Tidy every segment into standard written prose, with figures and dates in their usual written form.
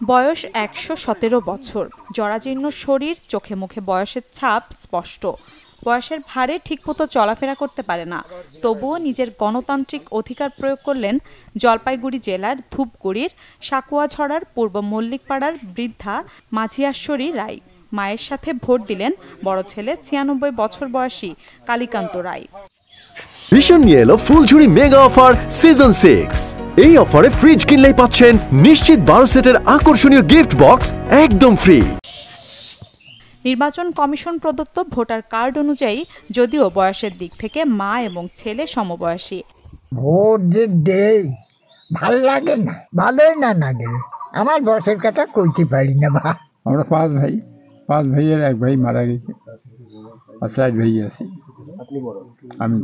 বয়স ১১৭ বছর, জরাজীর্ণ শরীর, চোখে মুখে বয়সের ছাপ স্পষ্ট। বয়সের ভারে ঠিকমতো চলাফেরা করতে পারে না, তবুও নিজের গণতান্ত্রিক অধিকার প্রয়োগ করলেন জলপাইগুড়ি জেলার ধূপগুড়ির সাকুয়াঝড়ার পূর্ব মল্লিকপাড়ার বৃদ্ধা মাঝিয়াশ্বরী রায়। মায়ের সাথে ভোট দিলেন বড় ছেলে ৯৬ বছর বয়সী কালীকান্ত রায়। ভীষণ নিয়ে এলো ফুলঝুরি মেগা অফার সিজন 6। এই অফারে ফ্রিজ কিনলেই পাচ্ছেন নিশ্চিত ১২ সেটের আকর্ষণীয় গিফট বক্স একদম ফ্রি। নির্বাচন কমিশন প্রদত্ত ভোটার কার্ড অনুযায়ী যদিও বয়সের দিক থেকে মা এবং ছেলে সমবয়সী। ভোট যে দেই ভাল লাগে না, ভালোই না লাগে। আমার বয়সের কথা কইতে পারি না। আমরা ৫ ভাইয়ের ১ ভাই মারা গেছে, আর ৪ ভাই আছি। আমি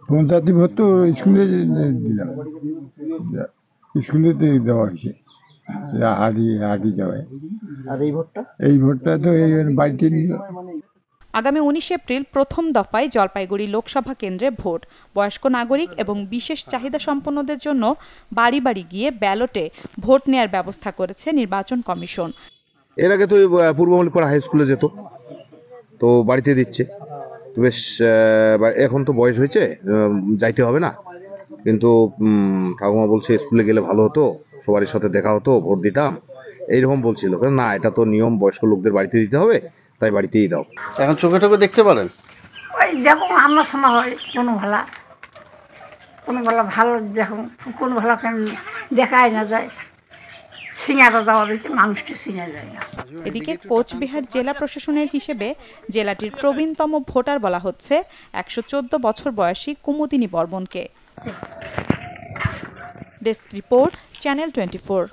পঞ্চায়েত ভোট তো স্কুলে দিলাম, স্কুলে দেওয়া হয়েছে হাঁটি যাওয়ায়। এই ভোটটা তো বাড়িতে নিল। আগামী ১৯ এপ্রিল প্রথম দফায় জলপাইগুড়ি লোকসভা কেন্দ্রে ভোট। বয়স্ক নাগরিক এবং বিশেষ চাহিদা সম্পন্নদের জন্য বাড়ি বাড়ি গিয়ে ব্যালটে ভোট নেয়ার ব্যবস্থা করেছে নির্বাচন কমিশন। এর আগে তো পূর্ব মল্লিকপাড়া হাই স্কুলে যেত, তো বাড়িতে দিচ্ছে। তো বেশ, এখন তো বয়স হয়েছে, যাইতে হবে না, কিন্তু ঠাকুমা বলছে স্কুলে গেলে ভালো হতো, সবার সাথে দেখা হতো, ভোট দিতাম, এইরকম বলছিল। না, এটা তো নিয়ম, বয়স্ক লোকদের বাড়িতে দিতে হবে, তাই বাড়িতেই দাও। এখন চোখে টোকে দেখতে পারেন? ওই দেখো আমার সময় হয় কোনো ভালো ভালো দেখো, কোনো ভালো দেখাই না যায়, সিঙ্গারা দেওয়া রয়েছে, মানুষকে চিনা যায় না। এদিকে কোচবিহার জেলা প্রশাসনের হিসেবে জেলাটির প্রবীণতম ভোটার বলা হচ্ছে ১১৪ বছর বয়সী কুমুদিনী বর্মনকে। Desk report, channel 24।